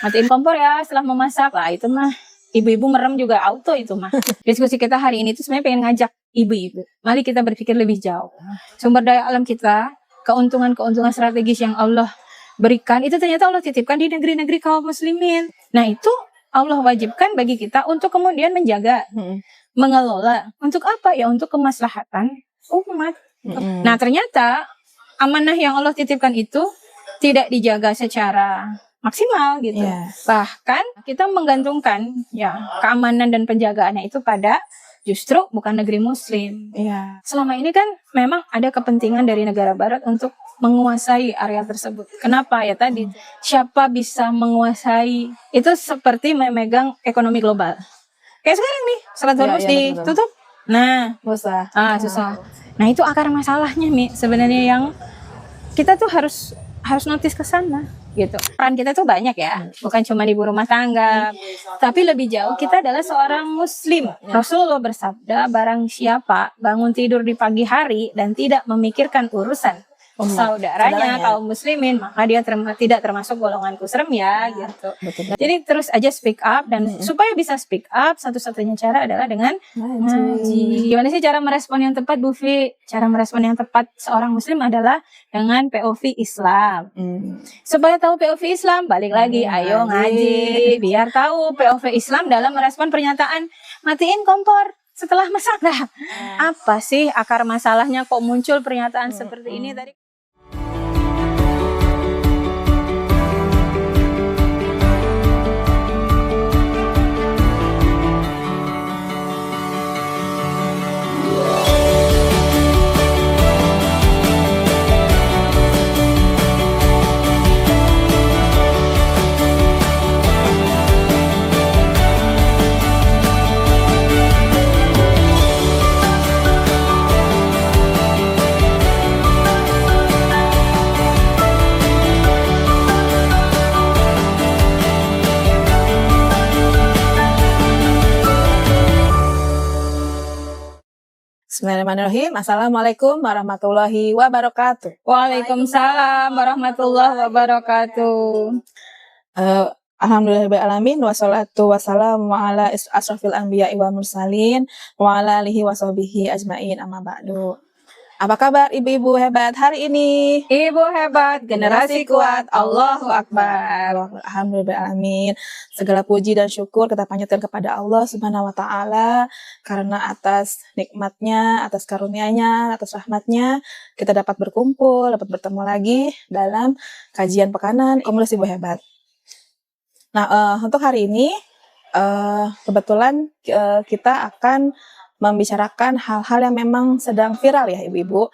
matiin kompor ya setelah memasak. Lah itu mah ibu-ibu merem juga auto itu mah. Diskusi kita hari ini tuh sebenarnya pengen ngajak ibu-ibu, mari kita berpikir lebih jauh. Sumber daya alam kita, keuntungan-keuntungan strategis yang Allah berikan, itu ternyata Allah titipkan di negeri-negeri kaum muslimin. Nah itu Allah wajibkan bagi kita untuk kemudian menjaga, mengelola. Untuk apa? Ya untuk kemaslahatan umat. Nah ternyata amanah yang Allah titipkan itu tidak dijaga secara maksimal gitu. Bahkan kita menggantungkan ya keamanan dan penjagaannya itu pada justru bukan negeri muslim. Selama ini kan memang ada kepentingan dari negara barat untuk menguasai area tersebut. Kenapa? Ya tadi siapa bisa menguasai itu seperti memegang ekonomi global. Kayak sekarang nih, Selat Hormuz ditutup. Nah, susah. Nah, itu akar masalahnya nih sebenarnya yang kita tuh harus notice ke sana gitu. Peran kita tuh banyak ya, bukan cuma ibu rumah tangga, tapi lebih jauh kita adalah seorang muslim. Rasulullah bersabda, barang siapa bangun tidur di pagi hari dan tidak memikirkan urusan saudaranya kaum muslimin, maka dia tidak termasuk golonganku. Serem ya gitu. Jadi terus aja speak up, dan supaya bisa speak up satu-satunya cara adalah dengan ngaji. Gimana sih cara merespon yang tepat, Bu Fi? Cara merespon yang tepat seorang muslim adalah dengan POV Islam. Supaya tahu POV Islam, balik lagi, ayo ngaji biar tahu POV Islam dalam merespon pernyataan matiin kompor setelah masak. Apa sih akar masalahnya kok muncul pernyataan seperti ini tadi? Bismillahirrahmanirrahim. Assalamualaikum warahmatullahi wabarakatuh. Waalaikumsalam warahmatullahi wabarakatuh. Alhamdulillahirrahmanirrahim. Wassalatu wassalamu ala asrafil anbiya'i wal mursalin wa ala alihi wa sahbihi ajma'in, amma ba'du. Apa kabar ibu-ibu hebat hari ini? Ibu hebat, generasi kuat, Allahu Akbar. Alhamdulillahirrahmanirrahim. Segala puji dan syukur kita panjatkan kepada Allah Subhanahu wa Ta'ala, karena atas nikmatnya, atas karunia-Nya, atas rahmatnya kita dapat berkumpul, dapat bertemu lagi dalam kajian pekanan Komunitas Ibu Hebat. Nah, untuk hari ini kebetulan kita akan membicarakan hal-hal yang memang sedang viral ya ibu-ibu.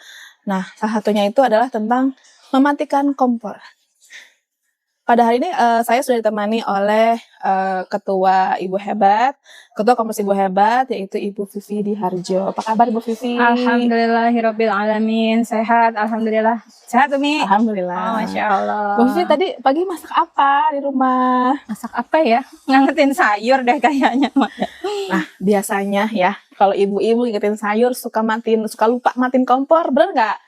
Nah, salah satunya itu adalah tentang mematikan kompor. Pada hari ini saya sudah ditemani oleh Ketua Ibu Hebat, Ketua Komunitas Ibu Hebat, yaitu Ibu Vivi Diharjo. Apa kabar Ibu Vivi? Alhamdulillahirabbil alamin, sehat, alhamdulillah. Sehat Umi? Alhamdulillah. Oh, Masya Allah. Bu Vivi tadi pagi masak apa di rumah? Masak apa ya? Ngangetin sayur deh kayaknya. Nah, biasanya ya kalau ibu-ibu ngingetin sayur suka lupa matiin kompor, bener nggak?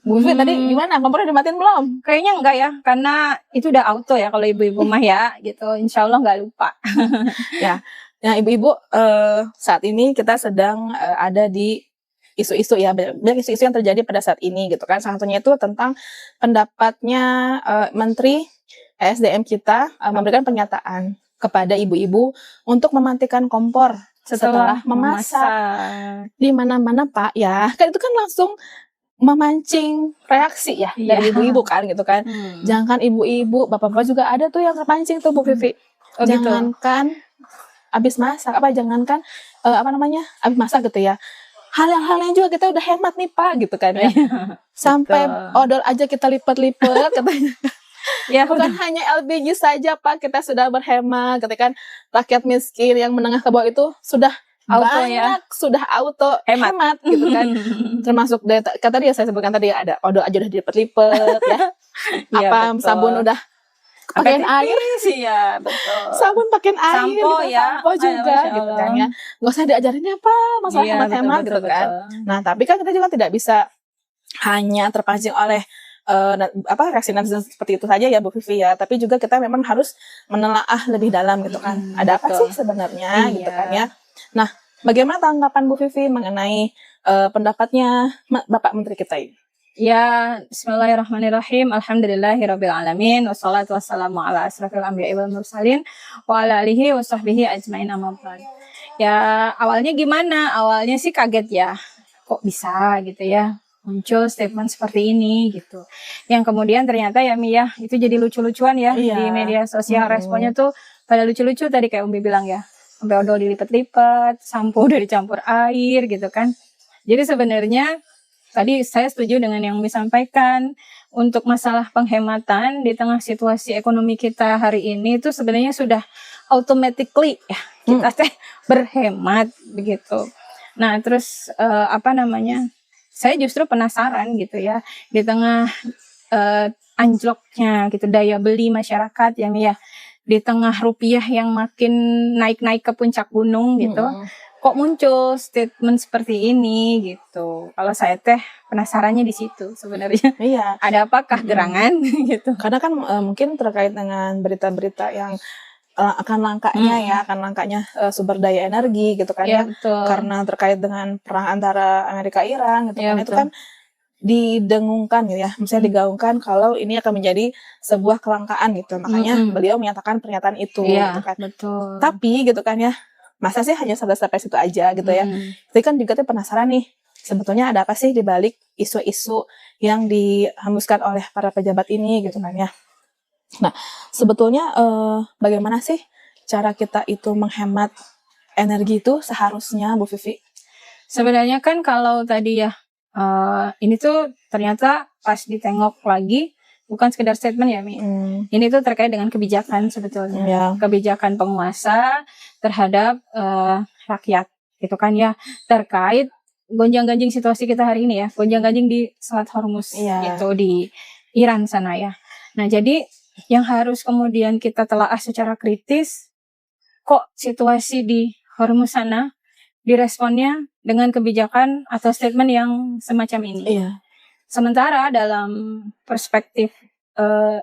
Bu Vivi tadi gimana? Kompornya dimatiin belum? Kayaknya enggak ya, karena itu udah auto ya kalau ibu-ibu mah ya, gitu. Insya Allah nggak lupa. Ya, ibu-ibu saat ini kita sedang ada di isu-isu ya, banyak isu-isu yang terjadi pada saat ini gitu kan. Salah satunya itu tentang pendapatnya Menteri ESDM kita memberikan pernyataan kepada ibu-ibu untuk mematikan kompor setelah memasak. Di mana-mana Pak ya, kan itu kan langsung memancing reaksi ya dari ibu-ibu kan gitu kan. Jangan ibu-ibu, bapak-bapak juga ada tuh yang terpancing tuh Bu Vivi. Jangankan abis masak, jangankan abis masak gitu ya. Hal-hal yang juga kita udah hemat nih Pak gitu kan ya. Sampai odol aja kita lipat-lipat katanya. Ya, bukan hanya LPG saja Pak, kita sudah berhemat gitu kan. Rakyat miskin yang menengah ke bawah itu sudah auto banyak ya? Sudah auto hemat gitu kan. Termasuk kata dia saya sebutkan tadi ada odol aja udah dilipat-lipat ya. Sabun udah pakai air sih ya, betul. Sabun pakai air, sampo gitu, ya, sampo juga gitu kan ya. Nggak usah diajarin apa masalah hemat-hemat gitu kan. Nah, tapi kan kita juga tidak bisa hanya terpancing oleh reaksi netizen seperti itu saja ya Bu Vivi ya, tapi juga kita memang harus menelaah lebih dalam gitu kan. Ada apa betul. sih sebenarnya gitu Iya. kan ya. Nah, bagaimana tanggapan Bu Vivi mengenai pendapatnya Bapak Menteri kita ini? Ya, bismillahirrahmanirrahim. Alhamdulillahirabbil alamin. Wassalatu wassalamu ala asrofil anbiya'i wal mursalin wa ala alihi wa sahbihi ajmain amma ba'd. Ya, awalnya gimana? Awalnya sih kaget ya. Kok bisa gitu ya? Muncul statement seperti ini gitu. Yang kemudian ternyata ya Mi ya, itu jadi lucu-lucuan ya Iya. di media sosial. Responnya tuh pada lucu-lucu tadi kayak Umi bilang ya. Sampai odol dilipat-lipat, sampo udah dicampur air gitu kan. Jadi sebenarnya tadi saya setuju dengan yang disampaikan untuk masalah penghematan di tengah situasi ekonomi kita hari ini itu sebenarnya sudah automatically ya kita teh berhemat begitu. Nah terus saya justru penasaran gitu ya di tengah anjloknya gitu daya beli masyarakat ya Mi ya, di tengah rupiah yang makin naik-naik ke puncak gunung gitu. Kok muncul statement seperti ini gitu. Kalau saya teh penasarannya di situ sebenarnya. Iya. Ada apakah gerangan gitu. Karena kan mungkin terkait dengan berita-berita yang akan langkanya sumber daya energi gitu kan ya. Betul. Karena terkait dengan perang antara Amerika Iran gitu Ya, kan. Itu kan didengungkan gitu ya. Misalnya digaungkan kalau ini akan menjadi sebuah kelangkaan gitu. Makanya beliau menyatakan pernyataan itu gitu kan. Betul. Tapi gitu kan ya, masa sih hanya sampai situ aja gitu ya. Tapi kan juga tuh penasaran nih, sebetulnya ada apa sih di balik isu-isu yang dihembuskan oleh para pejabat ini gitu kan ya. Nah, sebetulnya bagaimana sih cara kita itu menghemat energi itu seharusnya Bu Vivi? Sebenarnya kan kalau tadi ya, ini tuh ternyata pas ditengok lagi, bukan sekedar statement ya Mi. Ini tuh terkait dengan kebijakan sebetulnya. Ya. Kebijakan penguasa terhadap rakyat gitu kan ya. Terkait gonjang-ganjing situasi kita hari ini ya. Gonjang-ganjing di Selat Hormuz itu di Iran sana ya. Nah jadi yang harus kemudian kita telaah secara kritis, kok situasi di Hormuz sana diresponnya dengan kebijakan atau statement yang semacam ini. Iya. Sementara dalam perspektif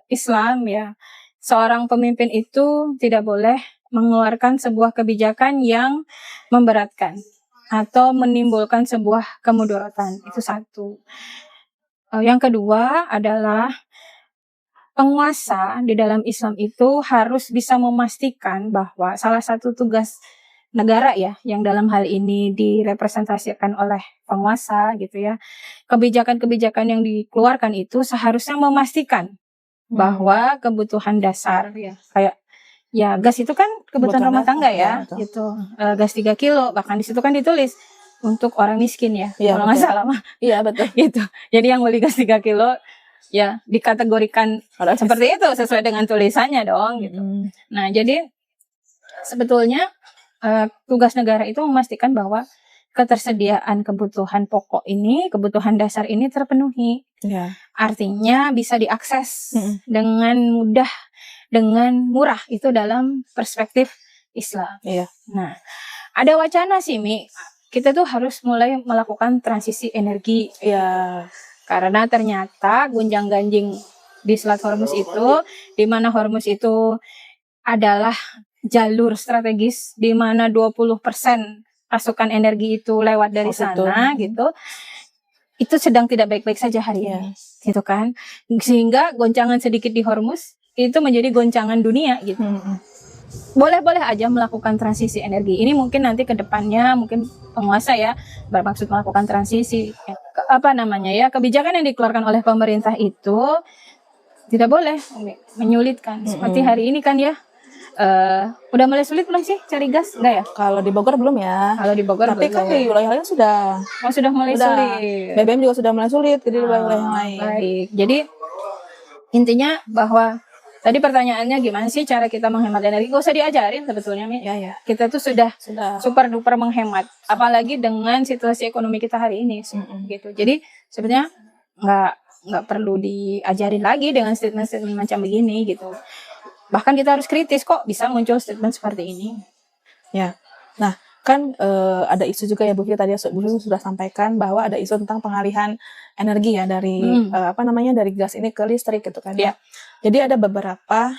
Islam ya, seorang pemimpin itu tidak boleh mengeluarkan sebuah kebijakan yang memberatkan atau menimbulkan sebuah kemudaratan. Itu satu. Yang kedua adalah penguasa di dalam Islam itu harus bisa memastikan bahwa salah satu tugas negara ya, yang dalam hal ini direpresentasikan oleh penguasa gitu ya, kebijakan-kebijakan yang dikeluarkan itu seharusnya memastikan bahwa kebutuhan dasar ya, kayak ya gas itu kan kebutuhan rumah tangga ya, gitu. Gas 3 kilo, bahkan di situ kan ditulis untuk orang miskin ya, kalau nggak salah mah. Iya betul. Gitu. Jadi yang beli gas 3 kilo ya dikategorikan seperti itu sesuai dengan tulisannya dong gitu. Nah jadi sebetulnya tugas negara itu memastikan bahwa ketersediaan kebutuhan pokok ini, kebutuhan dasar ini terpenuhi. Artinya bisa diakses dengan mudah, dengan murah, itu dalam perspektif Islam. Nah ada wacana sih Mi, kita tuh harus mulai melakukan transisi energi. Karena ternyata gonjang-ganjing di Selat Hormuz itu, di mana Hormuz itu adalah jalur strategis, di mana 20% pasukan energi itu lewat dari sana gitu. Itu sedang tidak baik-baik saja hari ini, gitu kan. Sehingga goncangan sedikit di Hormuz itu menjadi goncangan dunia gitu. Boleh-boleh aja melakukan transisi energi. Ini mungkin nanti ke depannya mungkin penguasa ya bermaksud melakukan transisi kebijakan yang dikeluarkan oleh pemerintah itu tidak boleh menyulitkan. Seperti hari ini kan ya, udah mulai sulit belum sih cari gas? Enggak ya? Kalau di Bogor belum ya. Kalau di Bogor tapi kan di wilayah lain sudah mulai sulit. BBM juga sudah mulai sulit di wilayah yang lain. Baik. Jadi intinya bahwa tadi pertanyaannya gimana sih cara kita menghemat energi? Gak usah diajarin sebetulnya Mi. Kita tuh sudah super duper menghemat, apalagi dengan situasi ekonomi kita hari ini gitu. Jadi sebenarnya nggak perlu diajarin lagi dengan statement-statement macam begini gitu. Bahkan kita harus kritis, kok bisa muncul statement seperti ini. Nah kan ada isu juga ya Bu Vivi, tadi Bu Vivi sudah sampaikan bahwa ada isu tentang pengalihan energi ya dari dari gas ini ke listrik gitu kan ya. Jadi ada beberapa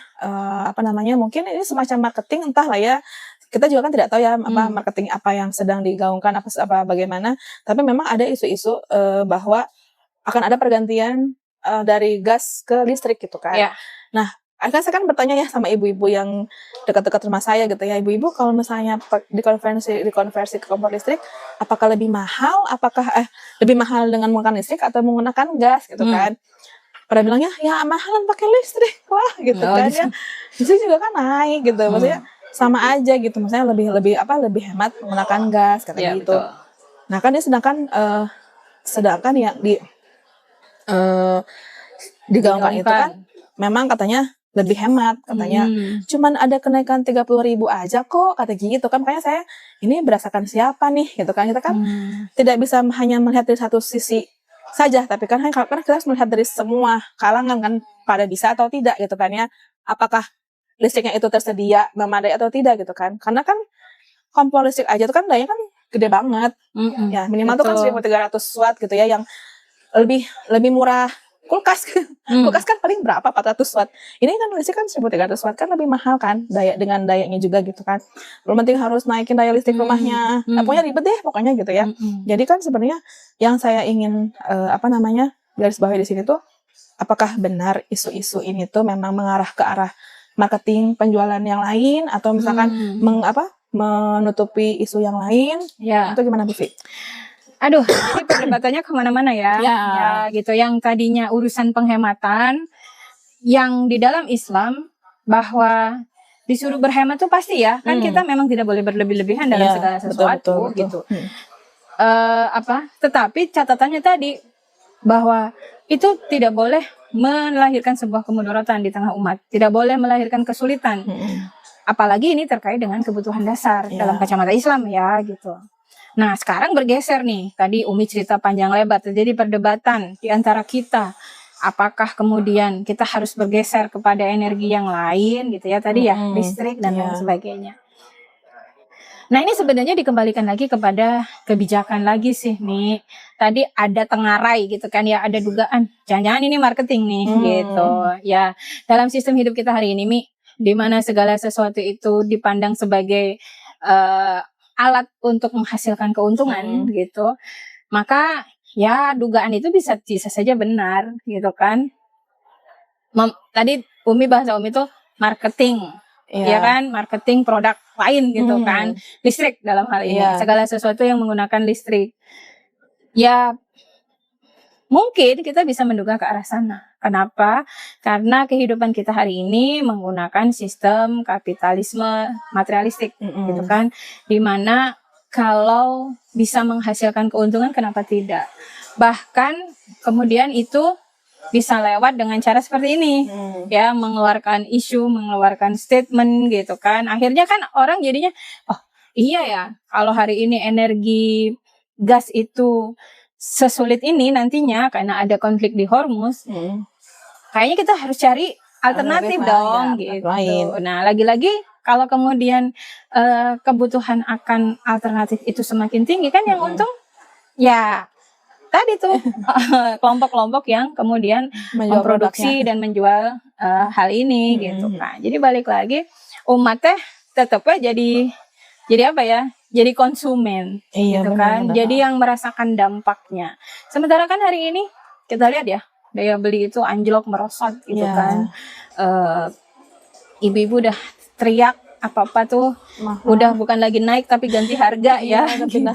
mungkin ini semacam marketing entahlah ya. Kita juga kan tidak tahu ya marketing apa yang sedang digaungkan apa bagaimana, tapi memang ada isu-isu bahwa akan ada pergantian dari gas ke listrik gitu kan. Nah, saya kan bertanya ya sama ibu-ibu yang dekat-dekat rumah saya gitu ya, ibu-ibu kalau misalnya dikonversi ke kompor listrik, apakah lebih mahal? Apakah lebih mahal dengan menggunakan listrik atau menggunakan gas gitu kan? Pada bilangnya ya mahalan pakai listrik lah gitu kan ya. Listrik juga kan naik gitu, maksudnya sama aja gitu, maksudnya lebih hemat menggunakan gas kata gitu. Betul. Nah kan dia sedangkan yang digaungkan itu kan memang katanya lebih hemat katanya. Cuman ada kenaikan 30.000 aja kok kata gitu kan. Makanya saya ini berdasarkan siapa nih gitu kan. Kita kan tidak bisa hanya melihat dari satu sisi saja, tapi kan kita harus melihat dari semua kalangan kan, pada bisa atau tidak gitu kan ya. Apakah listriknya itu tersedia memadai atau tidak gitu kan. Karena kan kompor listrik aja itu kan dayanya kan gede banget. Ya minimal tuh kan 1.300 watt gitu ya, yang lebih murah kulkas. Kulkas kan paling berapa, 400 watt. Ini kan listrik kan 1.300 watt, kan lebih mahal kan dengan dayanya juga gitu kan. Belum penting harus naikin daya listrik rumahnya. Pokoknya ribet deh pokoknya gitu ya. Jadi kan sebenarnya yang saya ingin garis bawahi di sini tuh, apakah benar isu-isu ini tuh memang mengarah ke arah marketing penjualan yang lain, atau misalkan menutupi isu yang lain? Itu gimana Bu Vi? Aduh, ini perdebatannya kemana-mana ya. Ya gitu. Yang tadinya urusan penghematan, yang di dalam Islam bahwa disuruh berhemat tuh pasti ya. Kan kita memang tidak boleh berlebih-lebihan dalam segala sesuatu gitu. Tetapi catatannya tadi bahwa itu tidak boleh melahirkan sebuah kemudaratan di tengah umat, tidak boleh melahirkan kesulitan. Apalagi ini terkait dengan kebutuhan dasar dalam kacamata Islam ya gitu. Nah sekarang bergeser nih, tadi Umi cerita panjang lebar, terjadi perdebatan di antara kita. Apakah kemudian kita harus bergeser kepada energi yang lain gitu ya, tadi ya listrik dan lain sebagainya. Nah ini sebenarnya dikembalikan lagi kepada kebijakan lagi sih nih. Tadi ada tengarai gitu kan ya, ada dugaan jangan-jangan ini marketing nih gitu. Ya dalam sistem hidup kita hari ini Mi, di mana segala sesuatu itu dipandang sebagai alat untuk menghasilkan keuntungan gitu. Maka ya dugaan itu bisa saja benar gitu kan. Tadi bahasa Umi itu marketing. Ya kan, marketing produk lain gitu kan, listrik dalam hal ini, segala sesuatu yang menggunakan listrik. Ya mungkin kita bisa menduga ke arah sana. Kenapa? Karena kehidupan kita hari ini menggunakan sistem kapitalisme materialistik gitu kan, dimana kalau bisa menghasilkan keuntungan kenapa tidak? Bahkan kemudian itu bisa lewat dengan cara seperti ini, ya mengeluarkan isu, mengeluarkan statement gitu kan. Akhirnya kan orang jadinya, oh iya ya, kalau hari ini energi gas itu sesulit ini nantinya karena ada konflik di Hormuz, kayaknya kita harus cari alternatif dong gitu. Nah lagi-lagi kalau kemudian kebutuhan akan alternatif itu semakin tinggi kan, yang untung ya tadi tuh kelompok-kelompok yang kemudian memproduksi dan menjual hal ini gitu kan. Jadi balik lagi umatnya tetapnya jadi apa ya? Jadi konsumen gitu kan. Jadi yang merasakan dampaknya. Sementara kan hari ini kita lihat ya, daya beli itu anjlok merosot gitu kan. Ibu-ibu udah teriak apa-apa tuh udah bukan lagi naik tapi ganti harga ya. Gitu.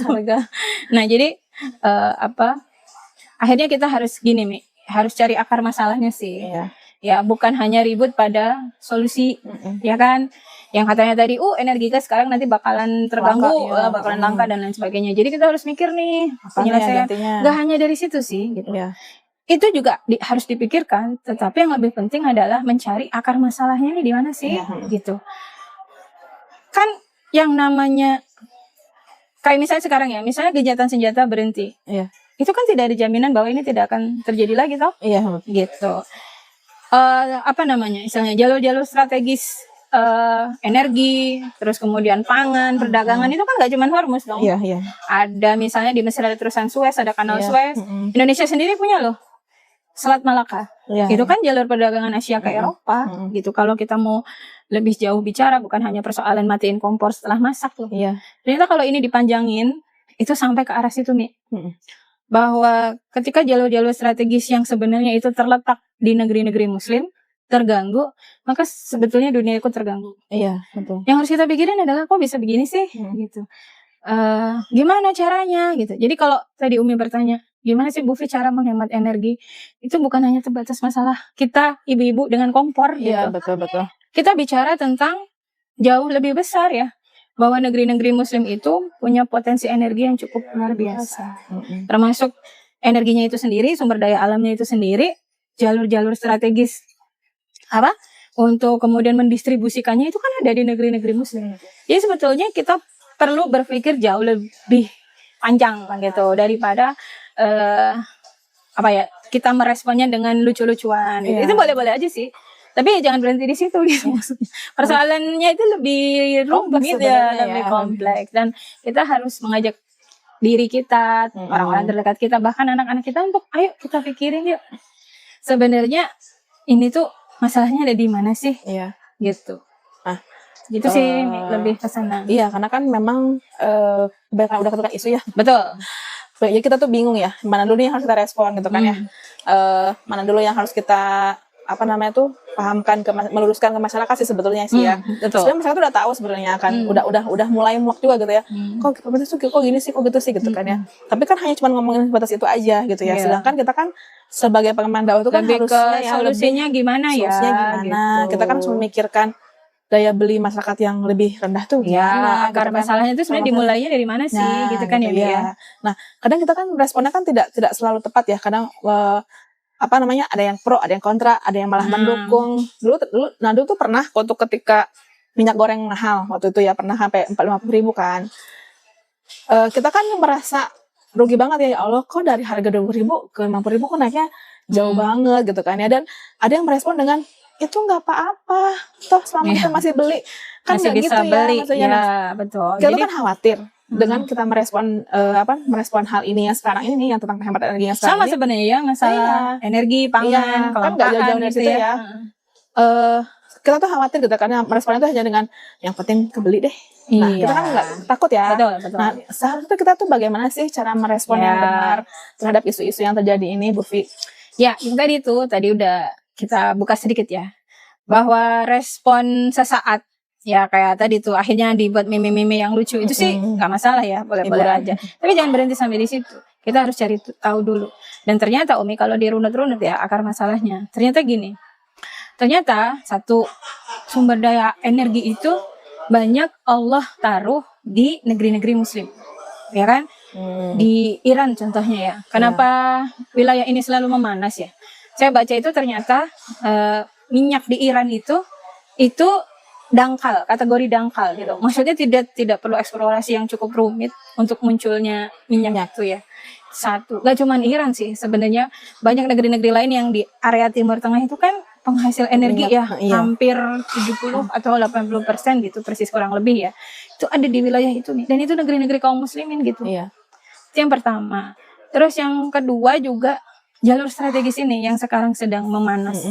Nah, jadi akhirnya kita harus gini Mi, harus cari akar masalahnya sih. Ya bukan hanya ribut pada solusi, ya kan, yang katanya tadi energi gas sekarang nanti bakalan terganggu, bakalan langka dan lain sebagainya. Jadi kita harus mikir nih penyelesaian, gak hanya dari situ sih gitu. Itu juga harus dipikirkan, tetapi yang lebih penting adalah mencari akar masalahnya nih di mana sih gitu. Kan yang namanya kayak misalnya sekarang ya, misalnya gencatan senjata berhenti. Itu kan tidak ada jaminan bahwa ini tidak akan terjadi lagi toh. Gitu. Misalnya jalur-jalur strategis energi, terus kemudian pangan, perdagangan itu kan nggak cuma Hormuz dong. Iya, iya. Ada misalnya di Mesir ada terusan Suez, ada kanal Iya. Suez. Indonesia sendiri punya loh Selat Malaka. Iya, Itu iya. kan jalur perdagangan Asia ke Eropa gitu. Kalau kita mau lebih jauh bicara, bukan hanya persoalan matiin kompor setelah masak loh. Iya. Ternyata kalau ini dipanjangin itu sampai ke arah situ nih. Bahwa ketika jalur-jalur strategis yang sebenarnya itu terletak di negeri-negeri Muslim terganggu, maka sebetulnya dunia ikut terganggu. Iya, betul. Yang harus kita pikirin adalah kok bisa begini sih, gitu. Gimana caranya, gitu. Jadi kalau tadi Umi bertanya, gimana sih Bu Fi cara menghemat energi? Itu bukan hanya terbatas masalah kita ibu-ibu dengan kompor, Iya, gitu. betul. Kita bicara tentang jauh lebih besar ya, bahwa negeri-negeri Muslim itu punya potensi energi yang cukup luar biasa. Termasuk energinya itu sendiri, sumber daya alamnya itu sendiri, jalur-jalur strategis untuk kemudian mendistribusikannya itu kan ada di negeri-negeri Muslim. Jadi sebetulnya kita perlu berpikir jauh lebih panjang gitu daripada kita meresponnya dengan lucu-lucuan. Gitu. Itu boleh-boleh aja sih. Tapi jangan berhenti di situ gitu maksudnya. Persoalannya itu lebih rumit ya, lebih kompleks, dan kita harus mengajak diri kita, orang-orang terdekat kita, bahkan anak-anak kita untuk ayo kita pikirin yuk. Sebenarnya ini tuh masalahnya ada di mana sih? Iya. Gitu. Nah, gitu sih lebih ke sana. Iya, karena kan memang udah ketukar isu ya. Betul. Jadi kita tuh bingung ya, mana dulu yang harus kita respon gitu kan ya. Mana dulu yang harus kita pahamkan meluruskan ke masyarakat sih sebetulnya sih ya. Sebenarnya masyarakat tuh udah tahu sebenarnya kan, udah mulai muak juga gitu ya. Kok gini sih, kok gitu sih gitu kan ya. Tapi kan hanya cuma ngomongin batas itu aja gitu ya. Sedangkan kita kan sebagai pengemban dakwah itu kan lebih harusnya ke solusinya gimana ya? Solusinya gimana? Gitu. Kita kan harus memikirkan daya beli masyarakat yang lebih rendah tuh gimana? Akar masalahnya itu sebenarnya dimulainya dari mana sih? Gitu kan gitu ya. Nah, kadang kita kan responnya kan tidak selalu tepat ya. Kadang ada yang pro, ada yang kontra, ada yang malah mendukung. Dulu tuh pernah waktu ketika minyak goreng mahal waktu itu ya, pernah sampai 40-50 ribu kan. Kita kan merasa rugi banget ya Allah, kok dari harga 20 ribu ke 50 ribu kok naiknya jauh banget gitu kan ya. Dan ada yang merespon dengan itu nggak apa-apa, toh selama kita masih beli kan masih bisa gitu beli. Ya, maksudnya. Betul. Kita kan khawatir dengan kita merespon hal ini yang sekarang ini, yang tentang penghematan energi yang sekarang sama sebenarnya ya, masalah energi, pangan, kan nggak jauh-jauh dari situ ya. Kita tuh khawatir gitu karena meresponnya tuh hanya dengan yang penting kebeli deh. Nah, kita kan nggak takut ya. Betul. Nah, seharusnya kita tuh bagaimana sih cara merespon yang benar terhadap isu-isu yang terjadi ini, Bu Fi? Ya, yang tadi udah kita buka sedikit ya, bahwa respon sesaat ya kayak tadi tuh akhirnya dibuat meme-meme yang lucu itu sih nggak masalah ya, boleh-boleh aja. Tapi jangan berhenti sampai di situ. Kita harus cari tahu dulu. Dan ternyata Umi kalau dirunut-runut ya akar masalahnya, ternyata gini. Ternyata satu, sumber daya energi itu banyak Allah taruh di negeri-negeri Muslim, ya kan? Di Iran contohnya ya. Kenapa wilayah ini selalu memanas ya? Saya baca itu ternyata minyak di Iran itu dangkal, kategori dangkal gitu. Maksudnya tidak perlu eksplorasi yang cukup rumit untuk munculnya minyak itu ya. Satu, gak cuma Iran sih sebenarnya, banyak negeri-negeri lain yang di area Timur Tengah itu kan penghasil energi hampir 70 atau 80% gitu, persis kurang lebih ya. Itu ada di wilayah itu nih, dan itu negeri-negeri kaum muslimin gitu. Itu yang pertama. Terus yang kedua juga jalur strategis ini yang sekarang sedang memanas.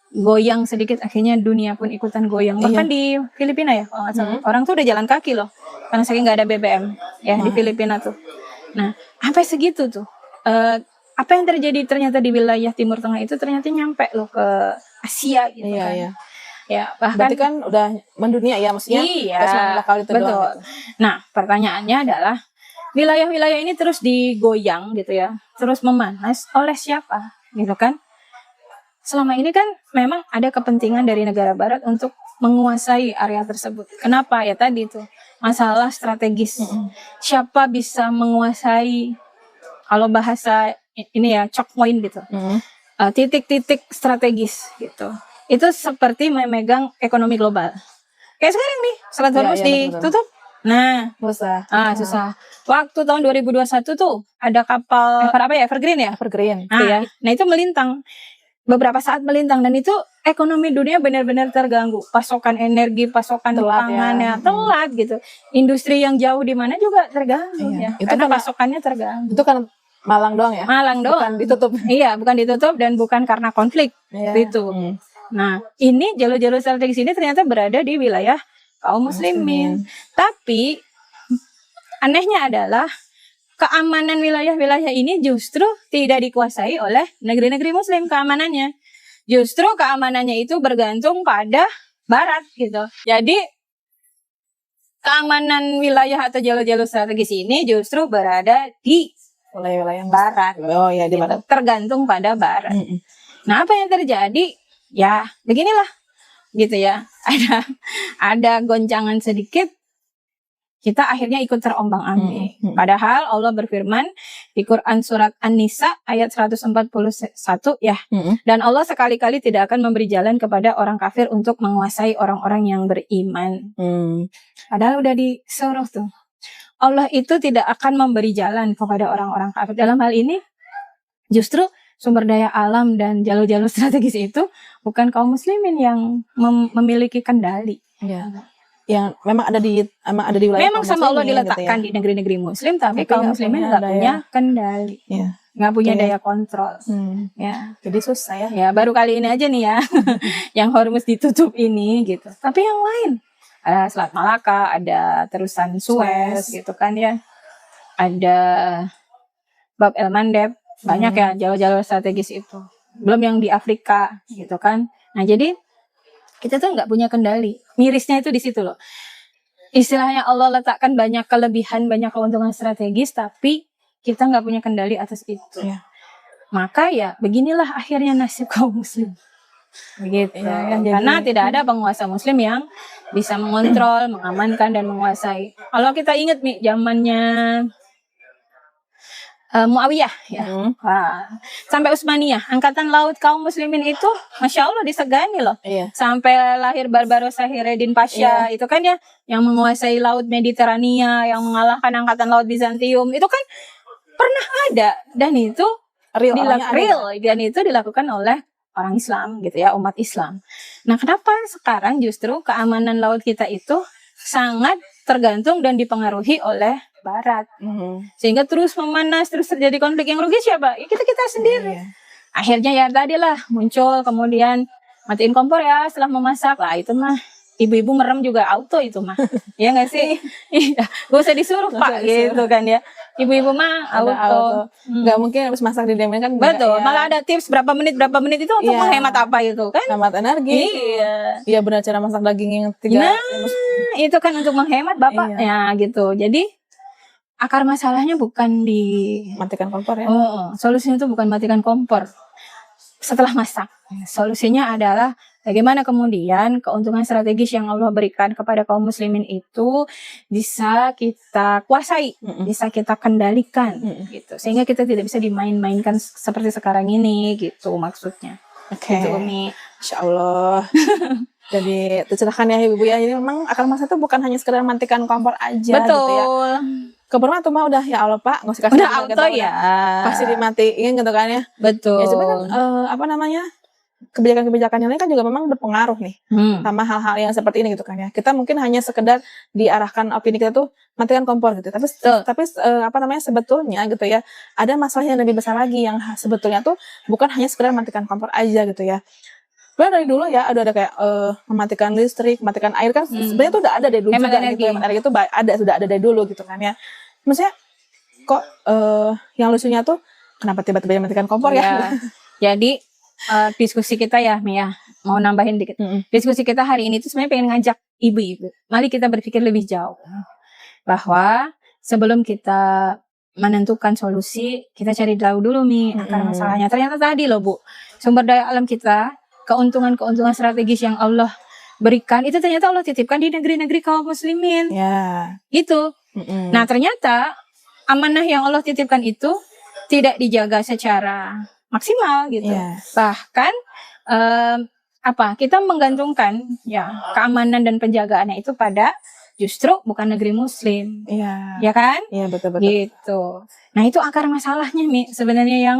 Goyang sedikit, akhirnya dunia pun ikutan goyang. Bahkan di Filipina ya, kalau nggak salah, orang tuh udah jalan kaki loh, karena saking nggak ada BBM ya di Filipina tuh. Nah, sampai segitu tuh. Apa yang terjadi ternyata di wilayah Timur Tengah itu ternyata nyampe loh ke Asia gitu kan. Ya, bahkan berarti kan udah mendunia ya, maksudnya. Lokal itu betul. Doang, gitu. Nah, pertanyaannya adalah wilayah-wilayah ini terus digoyang gitu ya, terus memanas oleh siapa gitu kan? Selama ini kan memang ada kepentingan dari negara barat untuk menguasai area tersebut. Kenapa? Ya tadi itu masalah strategis. Siapa bisa menguasai, kalau bahasa ini ya, choke point gitu. Titik-titik strategis gitu. Itu seperti memegang ekonomi global. Kayak sekarang nih, Selat Hormuz ditutup. Nah, susah. Waktu tahun 2021 tuh ada kapal Evergreen ya? Evergreen. Nah itu melintang. beberapa saat melintang, dan itu ekonomi dunia benar-benar terganggu. Pasokan energi, pasokan Telat ya. pangannya telat gitu. Industri yang jauh di mana juga terganggu Iya. ya. Itu Karena karena- pasokannya terganggu. Itu kan Malang doang ya? Malang doang. Bukan ditutup. Iya, bukan ditutup dan bukan karena konflik. Iya. Itu. Nah, ini jalur-jalur strategis ini ternyata berada di wilayah kaum muslimin. Tapi anehnya adalah keamanan wilayah-wilayah ini justru tidak dikuasai oleh negeri-negeri muslim keamanannya. Justru keamanannya itu bergantung pada barat gitu. Jadi keamanan wilayah atau jalur-jalur strategis ini justru berada di Wilayah-wilayah yang barat. Oh ya, di mana? Tergantung pada barat. Nah, apa yang terjadi? Ya, beginilah gitu ya. Ada goncangan sedikit, kita akhirnya ikut terombang-ambing. Padahal Allah berfirman di Quran surat An-Nisa ayat 141 ya. Dan Allah sekali-kali tidak akan memberi jalan kepada orang kafir untuk menguasai orang-orang yang beriman. Padahal udah disuruh tuh. Allah itu tidak akan memberi jalan kepada orang-orang kafir. Dalam hal ini justru sumber daya alam dan jalur-jalur strategis itu bukan kaum muslimin yang memiliki kendali. Ya. Yang memang ada di wilayah memang kaum sama Allah muslimin diletakkan gitu di negeri-negeri muslim, tapi Tapi kaum nggak muslimin punya nggak punya daya. kendali, ya. nggak punya Oke. daya kontrol. Ya, Jadi susah ya. ya baru kali ini aja nih ya, yang Hormuz ditutup ini gitu. Tapi yang lain, ada Selat Malaka, ada terusan Suez gitu kan ya, ada Bab el Mandeb, banyak ya jalur-jalur strategis itu. Belum yang di Afrika gitu kan. Nah jadi kita tuh nggak punya kendali. Mirisnya itu di situ loh. Istilahnya Allah letakkan banyak kelebihan, banyak keuntungan strategis, tapi kita nggak punya kendali atas itu. Ya. Maka ya beginilah akhirnya nasib kaum muslim. Begitu. Ya, jadi- Karena tidak ada penguasa muslim yang bisa mengontrol, mengamankan dan menguasai. Kalau kita ingat nih zamannya Muawiyah ya. Wah, sampai Utsmaniyah, angkatan laut kaum muslimin itu Masya Allah disegani loh. Iya. Sampai lahir Barbarossa Khaireddin Pasha itu kan ya, yang menguasai laut Mediterania, yang mengalahkan angkatan laut Bizantium, itu kan pernah ada, dan itu dan itu dilakukan oleh orang Islam gitu ya, umat Islam. Nah, kenapa sekarang justru keamanan laut kita itu sangat tergantung dan dipengaruhi oleh barat, sehingga terus memanas, terus terjadi konflik. Yang rugi siapa? Ya kita sendiri. Iya. Akhirnya ya tadilah muncul, kemudian matiin kompor ya setelah memasak lah, itu mah ibu-ibu merem juga auto itu mah. Ya nggak sih? Iya, gak usah disuruh Nggak Pak usah disuruh. gitu kan ya. Ibu-ibu mah Ada auto. Nggak mungkin habis masak di diamin kan. Betul, ya, malah ada tips berapa menit itu untuk Iya. menghemat apa itu kan? hemat energi. Iya. Iya, benar, cara masak daging yang 3 Nah, itu kan untuk menghemat Bapak. Iya. Ya gitu. Jadi akar masalahnya bukan di matikan kompor ya. solusinya itu bukan matikan kompor setelah masak. Solusinya adalah bagaimana kemudian keuntungan strategis yang Allah berikan kepada kaum muslimin itu bisa kita kuasai, bisa kita kendalikan gitu. Sehingga kita tidak bisa dimain-mainkan seperti sekarang ini gitu maksudnya. Oke. Gitu, Umi. Insya Allah. Jadi tercerahkan ya ibu ya. Jadi memang akar masalah itu bukan hanya sekedar matikan kompor aja Betul. gitu ya. Kompor mah tuh mah udah ya Allah Pak, nggak usah kasih Udah lagi, auto kita ya. Pasti dimatiin gitu kan ya. Betul. Ya sebenarnya apa namanya, kebijakan-kebijakan yang lain kan juga memang berpengaruh nih sama hal-hal yang seperti ini gitu kan ya. Kita mungkin hanya sekedar diarahkan opini kita tuh matikan kompor gitu. Tapi apa namanya, sebetulnya gitu ya, ada masalah yang lebih besar lagi yang sebetulnya tuh bukan hanya sekedar matikan kompor aja gitu ya. Sebenarnya dari dulu ya ada kayak mematikan listrik, mematikan air kan sebenarnya tuh udah ada dari dulu Hemat juga energi. gitu. Hemat energi itu sudah ada dari dulu gitu kan ya. Maksudnya kok yang lucunya tuh kenapa tiba-tiba matikan kompor ya? Jadi diskusi kita ya Mia, mau nambahin dikit. Diskusi kita hari ini tuh sebenarnya pengen ngajak ibu-ibu. Mari kita berpikir lebih jauh. Bahwa sebelum kita menentukan solusi, kita cari tahu dulu Mi akar masalahnya. Ternyata tadi loh Bu, sumber daya alam kita, keuntungan strategis yang Allah berikan itu ternyata Allah titipkan di negeri-negeri kaum muslimin. Ya. Gitu. Nah, ternyata amanah yang Allah titipkan itu tidak dijaga secara maksimal gitu. Yeah. Bahkan kita menggantungkan ya keamanan dan penjagaannya itu pada justru bukan negeri muslim. Iya. Ya kan? Iya, betul. Gitu. Nah, itu akar masalahnya Mi sebenarnya, yang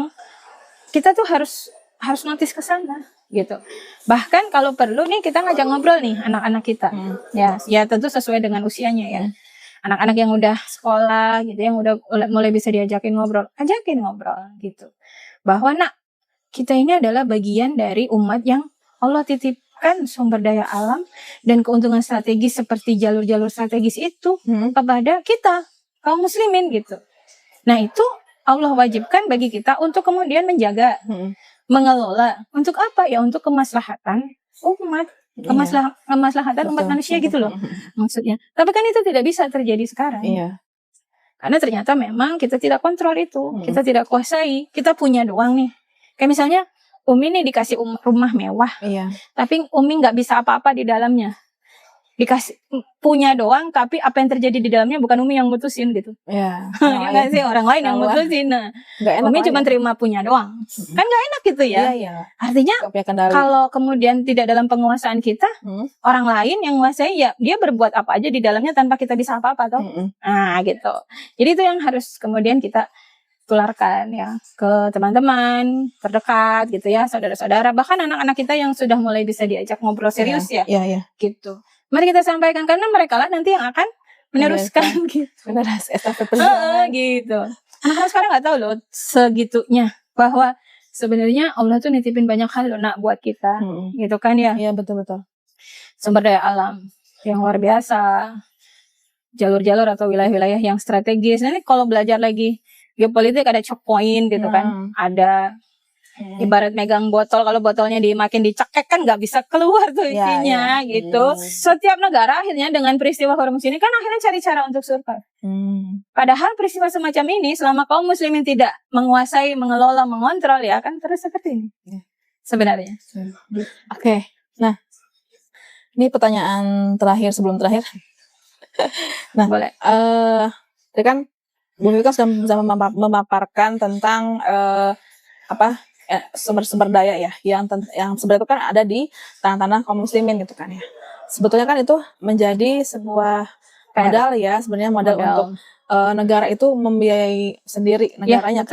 kita tuh harus harus notice ke sana gitu. Bahkan kalau perlu nih kita ngajak ngobrol nih anak-anak kita. Ya tentu sesuai dengan usianya ya. Anak-anak yang udah sekolah gitu, yang udah mulai bisa diajakin ngobrol, ajakin ngobrol gitu. Bahwa nak, kita ini adalah bagian dari umat yang Allah titipkan sumber daya alam dan keuntungan strategis seperti jalur-jalur strategis itu kepada kita, kaum muslimin gitu. Nah itu Allah wajibkan bagi kita untuk kemudian menjaga, mengelola. Untuk apa? Ya untuk kemaslahatan umat. Kemaslahatan umat manusia gitu loh maksudnya. Tapi kan itu tidak bisa terjadi sekarang. Karena ternyata memang kita tidak kontrol itu. Kita tidak kuasai. Kita punya doang nih. Kayak misalnya Umi nih dikasih rumah mewah. Tapi Umi nggak bisa apa-apa di dalamnya. Dikasih punya doang, tapi apa yang terjadi di dalamnya bukan Umi yang mutusin gitu. Ya nggak sih, orang lain yang mutusin. Nah, Umi cuma terima punya doang. Kan nggak enak gitu ya. Artinya kalau kemudian tidak dalam penguasaan kita, orang lain yang menguasai ya dia berbuat apa aja di dalamnya tanpa kita bisa apa-apa toh. Nah gitu. Jadi itu yang harus kemudian kita tularkan ya ke teman-teman terdekat gitu ya, saudara-saudara, bahkan anak-anak kita yang sudah mulai bisa diajak ngobrol serius gitu. Mari kita sampaikan karena mereka lah nanti yang akan meneruskan gitu. Estafet gitu. Anak-anak sekarang nggak tahu loh segitunya bahwa sebenarnya Allah tuh nitipin banyak hal loh nak buat kita, gitu kan ya? Iya betul-betul. Sumber daya alam yang luar biasa, jalur-jalur atau wilayah-wilayah yang strategis. Nanti kalau belajar lagi geopolitik ada choke point gitu kan, ada ibarat megang botol, kalau botolnya makin dicekek kan nggak bisa keluar tuh isinya gitu. Setiap negara akhirnya dengan peristiwa Hormuz ini kan akhirnya cari cara untuk survive. Padahal peristiwa semacam ini selama kaum muslimin tidak menguasai, mengelola, mengontrol ya kan terus seperti ini sebenarnya. Oke. Nah, ini pertanyaan terakhir sebelum terakhir. Nah, boleh. Tadi kan Bu Mika sudah memaparkan tentang sumber-sumber daya ya yang sebenarnya itu kan ada di tanah-tanah kaum muslimin gitu kan ya. Sebetulnya kan itu menjadi sebuah modal ya, sebenarnya modal untuk negara itu membiayai sendiri negaranya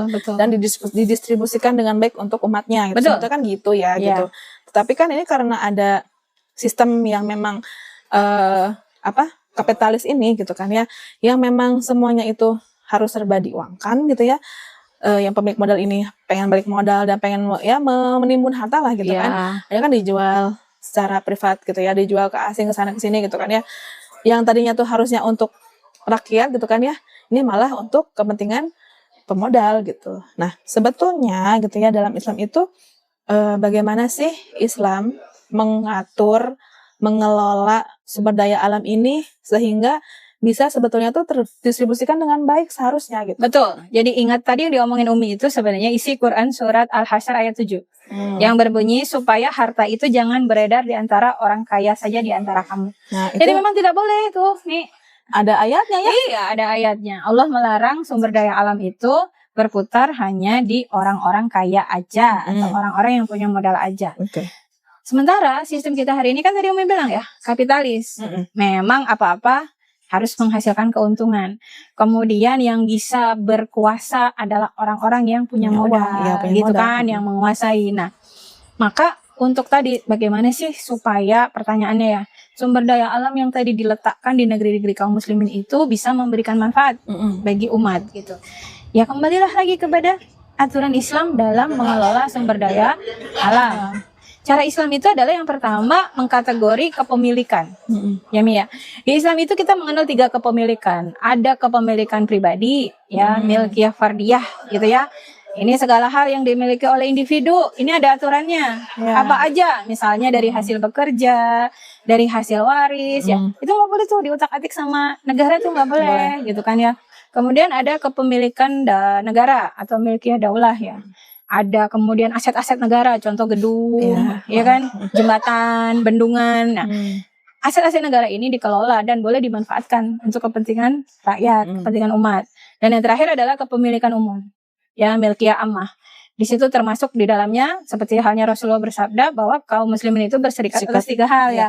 betul. Dan didistribusikan dengan baik untuk umatnya gitu. Sebetulnya kan gitu ya gitu. Tetapi kan ini karena ada sistem yang memang kapitalis ini gitu kan ya, yang memang semuanya itu harus serba diuangkan gitu ya. Yang pemilik modal ini pengen balik modal dan pengen ya menimbun harta lah gitu kan. Dia kan dijual secara privat gitu ya, dijual ke asing, ke sana ke sini gitu kan ya. Yang tadinya tuh harusnya untuk rakyat gitu kan ya, ini malah untuk kepentingan pemodal gitu. Nah, sebetulnya gitu ya dalam Islam itu bagaimana sih Islam mengatur, mengelola sumber daya alam ini sehingga bisa sebetulnya tuh terdistribusikan dengan baik seharusnya gitu. Betul. Jadi ingat tadi yang diomongin Umi itu sebenarnya isi Quran surat Al-Hasyr ayat 7. Yang berbunyi supaya harta itu jangan beredar di antara orang kaya saja di antara kamu. Nah, jadi memang tidak boleh tuh. Nih ada ayatnya ya? Iya, ada ayatnya. Allah melarang sumber daya alam itu berputar hanya di orang-orang kaya aja atau orang-orang yang punya modal aja. Sementara sistem kita hari ini kan tadi Umi bilang ya, kapitalis. Memang apa-apa harus menghasilkan keuntungan. Kemudian yang bisa berkuasa adalah orang-orang yang punya modal, gitu kan, yang menguasai. Nah, maka untuk tadi bagaimana sih supaya pertanyaannya ya, sumber daya alam yang tadi diletakkan di negeri-negeri kaum muslimin itu bisa memberikan manfaat bagi umat gitu. Ya kembalilah lagi kepada aturan Islam dalam mengelola sumber daya alam. Cara Islam itu adalah yang pertama mengkategori kepemilikan. Ya Mi ya. Di Islam itu kita mengenal 3 kepemilikan. Ada kepemilikan pribadi, ya, milkiyah fardiyah gitu ya. Ini segala hal yang dimiliki oleh individu. Ini ada aturannya. Apa aja? Misalnya dari hasil bekerja, dari hasil waris, ya. Itu nggak boleh tuh diutak-atik sama negara tuh nggak boleh, gitu kan ya. Kemudian ada kepemilikan negara atau milkiyah daulah ya. Ada kemudian aset-aset negara, contoh gedung, ya kan, jembatan, bendungan. Nah, aset-aset negara ini dikelola dan boleh dimanfaatkan untuk kepentingan rakyat, kepentingan umat. Dan yang terakhir adalah kepemilikan umum, ya, milkiyah ammah. Di situ termasuk di dalamnya seperti halnya Rasulullah bersabda bahwa kaum muslimin itu berserikat atas 3 hal ya,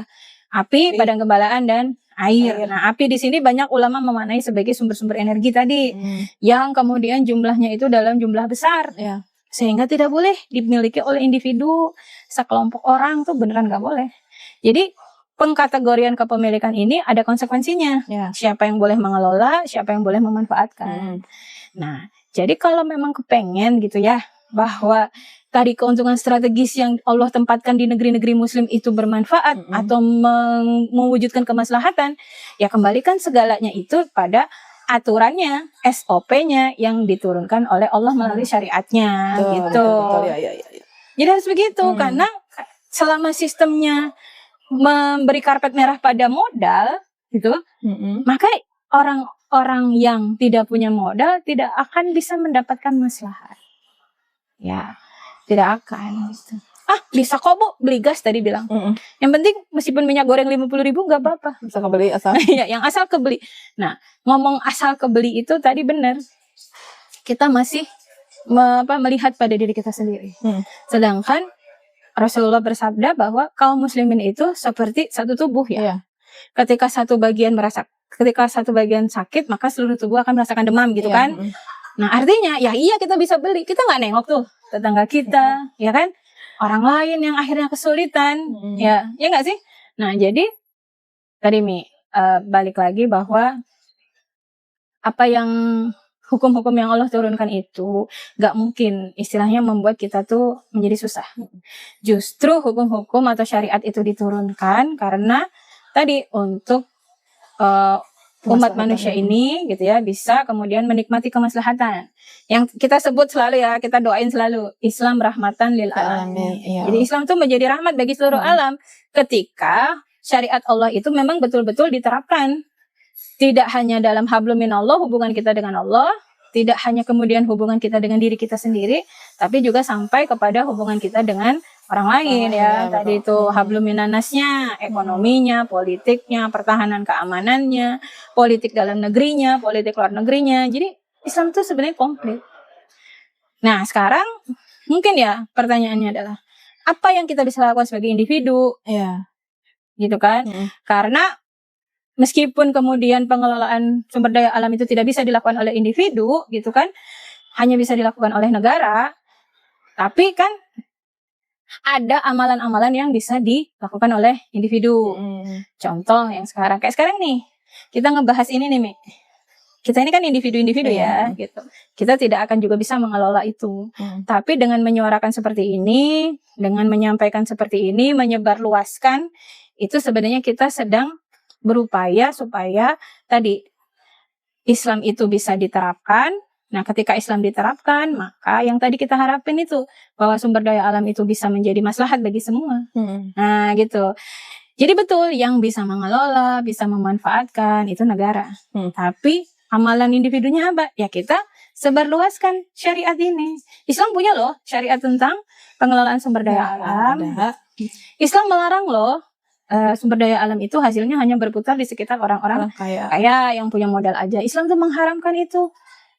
api, badan gembalaan dan air. Nah, api di sini banyak ulama memaknai sebagai sumber-sumber energi tadi, yang kemudian jumlahnya itu dalam jumlah besar. sehingga tidak boleh dimiliki oleh individu, sekelompok orang tuh beneran nggak boleh. Jadi pengkategorian kepemilikan ini ada konsekuensinya. Ya. Siapa yang boleh mengelola, siapa yang boleh memanfaatkan. Nah, jadi kalau memang kepengen gitu ya, bahwa tadi keuntungan strategis yang Allah tempatkan di negeri-negeri muslim itu bermanfaat atau mewujudkan kemaslahatan, ya kembalikan segalanya itu pada aturannya, SOP-nya yang diturunkan oleh Allah melalui syariatnya. Betul, gitu. betul. Ya. Jadi harus begitu, karena selama sistemnya memberi karpet merah pada modal, gitu, maka orang-orang yang tidak punya modal tidak akan bisa mendapatkan maslahat. Ya, tidak akan. Gitu. Bisa kok Bu beli gas tadi bilang. Yang penting meskipun minyak goreng 50.000 nggak apa-apa. Bisa kebeli asal. Ya, yang asal kebeli. Nah, ngomong asal kebeli itu tadi benar. Kita masih melihat pada diri kita sendiri. Sedangkan Rasulullah bersabda bahwa kaum muslimin itu seperti satu tubuh ya. Iya. Ketika satu bagian sakit, maka seluruh tubuh akan merasakan demam gitu kan. Nah, artinya ya iya kita bisa beli. Kita nggak nengok tuh tetangga kita, ya kan? Orang lain yang akhirnya kesulitan, ya nggak sih? Nah, jadi tadi balik lagi bahwa apa yang hukum-hukum yang Allah turunkan itu nggak mungkin istilahnya membuat kita tuh menjadi susah. Justru hukum-hukum atau syariat itu diturunkan karena tadi untuk umat manusia ini gitu ya bisa kemudian menikmati kemaslahatan. Yang kita sebut selalu ya, kita doain selalu Islam rahmatan lil alamin. Jadi Islam itu menjadi rahmat bagi seluruh alam ketika syariat Allah itu memang betul-betul diterapkan. Tidak hanya dalam hablum minallah, hubungan kita dengan Allah, tidak hanya kemudian hubungan kita dengan diri kita sendiri, tapi juga sampai kepada hubungan kita dengan orang lain ya. Tadi itu hablum minannasnya, ekonominya, politiknya, pertahanan keamanannya, politik dalam negerinya, politik luar negerinya. Jadi Islam itu sebenarnya komplit. Nah, sekarang mungkin ya pertanyaannya adalah apa yang kita bisa lakukan sebagai individu? Iya. Gitu kan? Karena meskipun kemudian pengelolaan sumber daya alam itu tidak bisa dilakukan oleh individu, gitu kan, hanya bisa dilakukan oleh negara, tapi kan ada amalan-amalan yang bisa dilakukan oleh individu. Contoh yang kayak sekarang nih, kita ngebahas ini nih, Mi. Kita ini kan individu-individu ya, gitu. Kita tidak akan juga bisa mengelola itu. Tapi dengan menyuarakan seperti ini, dengan menyampaikan seperti ini, menyebarluaskan, itu sebenarnya kita sedang berupaya supaya tadi Islam itu bisa diterapkan. Nah, ketika Islam diterapkan, maka yang tadi kita harapin itu bahwa sumber daya alam itu bisa menjadi maslahat bagi semua. Nah, gitu. Jadi betul yang bisa mengelola, bisa memanfaatkan itu negara. Tapi amalan individunya apa? Ya kita sebarluaskan syariat ini. Islam punya loh syariat tentang pengelolaan sumber daya alam. Islam melarang loh sumber daya alam itu hasilnya hanya berputar di sekitar orang-orang kaya yang punya modal aja. Islam tuh mengharamkan itu.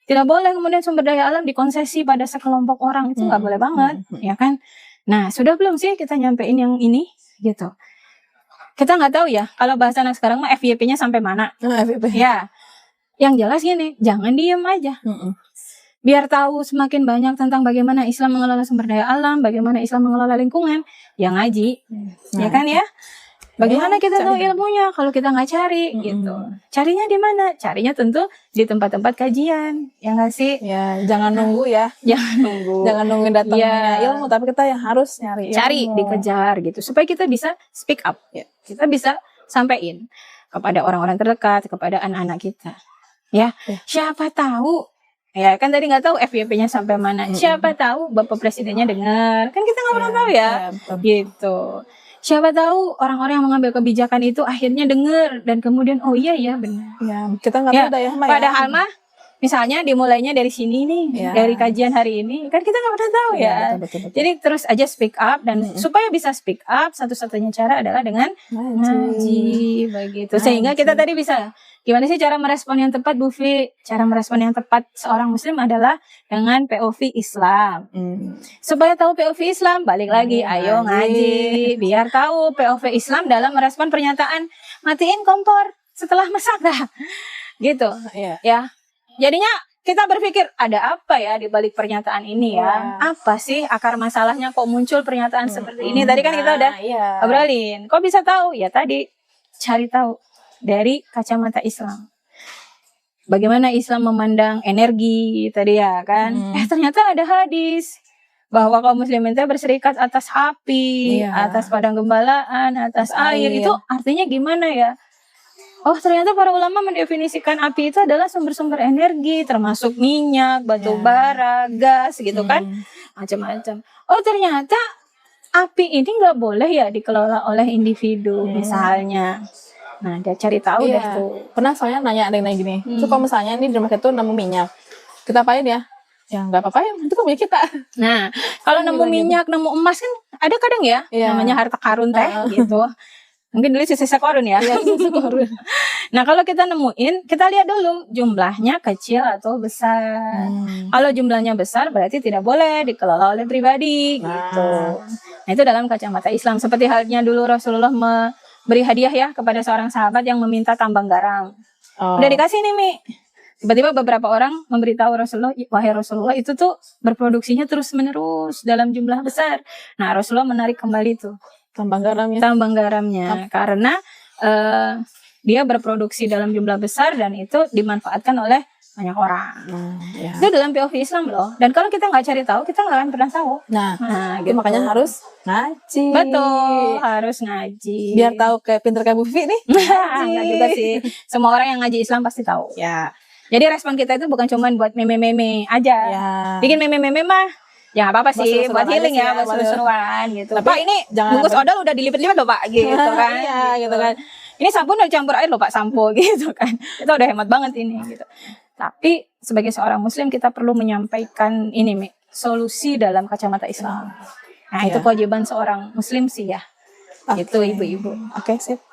Tidak boleh kemudian sumber daya alam dikonsesi pada sekelompok orang, itu nggak boleh banget, ya kan? Nah, sudah belum sih kita nyampein yang ini, gitu. Kita nggak tahu ya, kalau bahasa anak sekarang mah FYP-nya sampai mana? FYP. Ya, yang jelas gini, jangan diem aja. Biar tahu semakin banyak tentang bagaimana Islam mengelola sumber daya alam, bagaimana Islam mengelola lingkungan, ya ngaji, ya kan ya? Bagaimana kita tahu ilmunya kalau kita nggak cari gitu? Carinya di mana? Carinya tentu di tempat-tempat kajian, ya nggak sih? Ya, jangan nunggu ya. Jangan nunggu. Jangan nungguin datangnya ilmu, tapi kita yang harus nyari ilmu. Cari, dikejar gitu, supaya kita bisa speak up. Ya. Kita bisa sampaikan kepada orang-orang terdekat, kepada anak-anak kita. Ya, siapa tahu. Ya kan tadi nggak tahu FYP-nya sampai mana. Siapa tahu Bapak Presidennya dengar. Kan kita nggak pernah tahu ya. Gitu. Siapa tahu orang-orang yang mengambil kebijakan itu akhirnya dengar dan kemudian oh iya ya benar. Ya, kita nggak tahu ya, padahal mah misalnya dimulainya dari sini nih, dari kajian hari ini, kan kita nggak pernah tahu ya. Betul. Jadi terus aja speak up dan supaya bisa speak up satu-satunya cara adalah dengan ngaji begitu. Sehingga kita tadi bisa gimana sih cara merespon yang tepat, Bu Fi? Cara merespon yang tepat seorang muslim adalah dengan POV Islam. Supaya tahu POV Islam, balik lagi, ayo ngaji. Biar tahu POV Islam dalam merespon pernyataan matiin kompor setelah masak dah. Gitu. Ya. Jadinya kita berpikir ada apa ya di balik pernyataan ini ya? Apa sih akar masalahnya kok muncul pernyataan seperti ini? Tadi kan kita udah obrolin. Kok bisa tahu? Ya tadi cari tahu dari kacamata Islam. Bagaimana Islam memandang energi tadi ya kan? Ternyata ada hadis bahwa kaum muslimin itu berserikat atas api, atas padang gembalaan, atas air. Itu artinya gimana ya? Oh, ternyata para ulama mendefinisikan api itu adalah sumber-sumber energi, termasuk minyak, batu bara, gas gitu kan, macam-macam. Oh, ternyata api ini nggak boleh ya dikelola oleh individu misalnya. Nah, dia cari tahu deh tuh. Pernah soalnya nanya ada yang nanya gini, so kalau misalnya ini di rumah kita nemu minyak, kita apain ya? Ya nggak apa-apa ya, itu kan punya kita. Nah, kalau nemu minyak, nemu emas kan ada kadang ya, namanya harta karun teh gitu. Mungkin dulu sisa korun ya. Nah, kalau kita nemuin, kita lihat dulu jumlahnya kecil atau besar. Kalau jumlahnya besar berarti tidak boleh dikelola oleh pribadi gitu. Nah, itu dalam kacamata Islam. Seperti halnya dulu Rasulullah memberi hadiah ya kepada seorang sahabat yang meminta tambang garam. Udah dikasih nih, Mi. Tiba-tiba beberapa orang memberitahu Rasulullah, wahai Rasulullah, itu tuh berproduksinya terus-menerus dalam jumlah besar. Nah, Rasulullah menarik kembali tuh tambang garamnya karena dia berproduksi dalam jumlah besar dan itu dimanfaatkan oleh banyak orang. Itu dalam POV Islam loh. Dan kalau kita nggak cari tahu, kita nggak akan pernah tahu. Nah gitu. Makanya harus ngaji. Betul, harus ngaji. Biar tahu kayak pinter kayak Bu Vivi nih. Nggak juga sih. Semua orang yang ngaji Islam pasti tahu. Ya. Jadi respon kita itu bukan cuma buat meme-meme aja. Bikin meme-meme mah ya apa-apa sih, buat healing ya, buat seru-seruan gitu. Tapi Pak, ini bungkus odol udah dilipet-lipet loh Pak, gitu kan. Iya, gitu kan. Ini sabun udah campur air loh Pak, sampo gitu kan. Itu udah hemat banget ini gitu. Tapi sebagai seorang muslim kita perlu menyampaikan ini, Mi, solusi dalam kacamata Islam. Nah, itu kewajiban seorang muslim sih ya. Itu ibu-ibu. Oke, sip.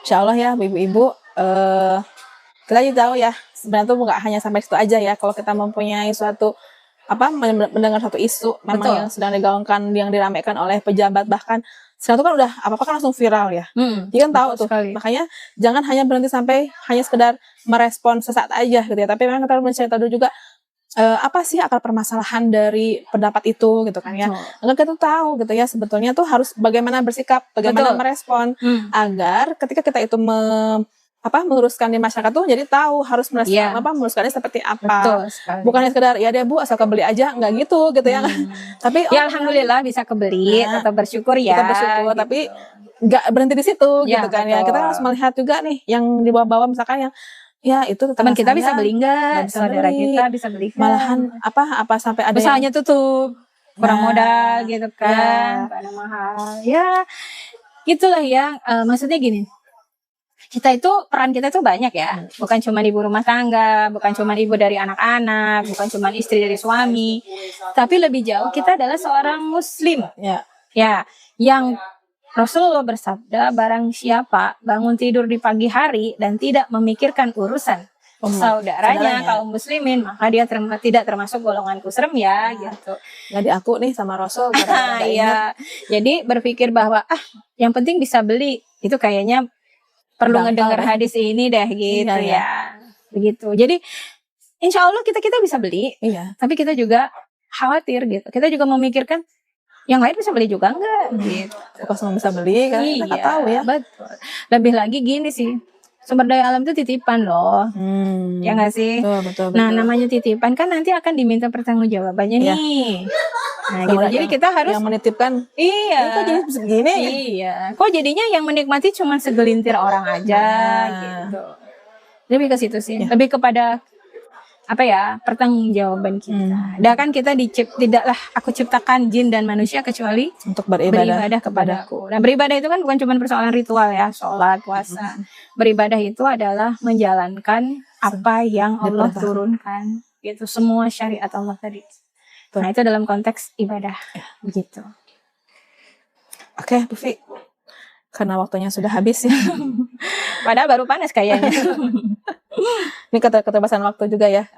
Insyaallah ya, ibu-ibu, kita juga tahu ya, sebenarnya tuh nggak hanya sampai situ aja ya. Kalau kita mempunyai suatu mendengar satu isu memang yang sedang digaungkan, yang diramaikan oleh pejabat, bahkan sekarang tuh kan udah apa-apa kan langsung viral ya. Jadi kan tahu tuh. Makanya jangan hanya berhenti sampai hanya sekedar merespon sesaat aja gitu ya. Tapi memang kita harus mencari tahu juga apa sih akar permasalahan dari pendapat itu gitu kan ya. Agar kita tahu gitu ya sebetulnya tuh harus bagaimana bersikap, bagaimana merespon agar ketika kita itu meluruskan di masyarakat tuh jadi tahu harus meluruskannya seperti apa. Bukannya sekedar ya deh Bu asal kebeli aja, enggak gitu ya. Tapi ya alhamdulillah bisa kebeli, tetap bersyukur ya. Kita bersyukur gitu. Tapi enggak berhenti di situ gitu kan ya. Kita harus melihat juga nih yang di bawah-bawah misalkan yang ya itu teman kita bisa beli enggak, saudara kita bisa beli kan. Malahan apa sampai ada usahanya tutup, kurang modal gitu kan, karena mahal. Ya gitulah ya, maksudnya gini. Peran kita itu banyak ya, bukan cuma ibu rumah tangga, bukan cuma ibu dari anak-anak, bukan cuma istri dari suami, tapi lebih jauh kita adalah seorang muslim. Ya, yang Rasulullah bersabda, barang siapa bangun tidur di pagi hari dan tidak memikirkan urusan saudaranya kaum muslimin, maka dia tidak termasuk golonganku serem ya, gitu. Nggak diaku nih sama Rasul. Iya, jadi berpikir bahwa yang penting bisa beli, itu kayaknya perlu ngedenger hadis ini deh gitu ya. Begitu. Jadi insya Allah kita bisa beli. Tapi kita juga khawatir gitu. Kita juga memikirkan yang lain bisa beli juga enggak gitu. Kalau semua bisa beli kan kita nggak tahu ya. Betul. Lebih lagi gini sih. Sumber daya alam itu titipan loh. Ya nggak sih? Betul. Nah, namanya titipan kan nanti akan diminta pertanggungjawabannya nih. Nah, gitu. Jadi kita harus yang menitipkan. Kok jadi begini? Iya. Kok jadinya yang menikmati cuma segelintir orang aja gitu. Lebih ke situ sih. Lebih kepada pertanggungjawaban kita. Dan kan kita tidaklah aku ciptakan jin dan manusia kecuali untuk beribadah kepadaku. Nah, beribadah itu kan bukan cuma persoalan ritual ya, sholat, puasa. Beribadah itu adalah menjalankan apa yang Allah turunkan. Gitu, semua syariat Allah tadi. Nah, itu dalam konteks ibadah. Begitu. Oke, Bu Vi. Karena waktunya sudah habis ya. Padahal baru panas kayaknya. Ini keterbatasan waktu juga ya.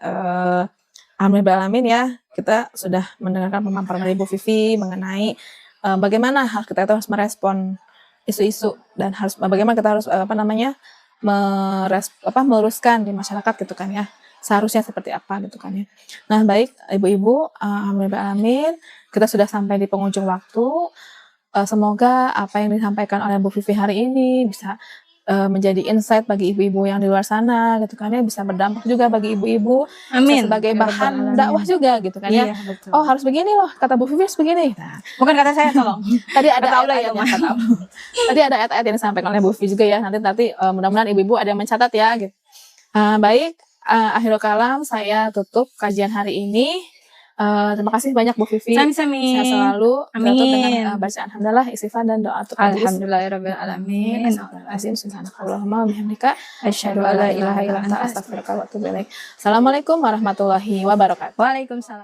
Alhamdulillah ya, kita sudah mendengarkan pemaparan dari Bu Vivi mengenai bagaimana kita itu harus merespon isu-isu dan bagaimana kita harus meluruskan di masyarakat gitu kan ya. seharusnya seperti apa gitu kan ya. Nah baik ibu-ibu, alhamdulillah alamin, kita sudah sampai di penghujung waktu. Semoga apa yang disampaikan oleh Bu Vivi hari ini bisa menjadi insight bagi ibu-ibu yang di luar sana gitu kan ya, bisa berdampak juga bagi ibu-ibu, Amin. bisa sebagai Ya Rabbal bahan Alamin. dakwah juga gitu kan ya. Iya, betul. Oh harus begini loh, kata Bu Vivi harus begini. Nah, Bukan kata saya, tolong. tadi ada Kata Allah ya, ayat-ayatnya, kata Allah. Tadi ada ayat-ayat yang disampaikan oleh Bu Vivi juga ya. Nanti mudah-mudahan ibu-ibu ada yang mencatat ya gitu. Baik, akhirul kalam saya tutup kajian hari ini. Terima kasih banyak Bu Vivi. Sami-sami. Sehat selalu. Amin. Tutup dengan bacaan alhamdulillah, istighfar dan doa untuk majelis. Alhamdulillahirabbil alamin. Astagfirullahaladzim, subhanakallahumma bihamdika, Asyhadu an la ilaha illa anta astaghfiruka wa atubu ilaik. Assalamualaikum warahmatullahi wabarakatuh. Waalaikumsalam.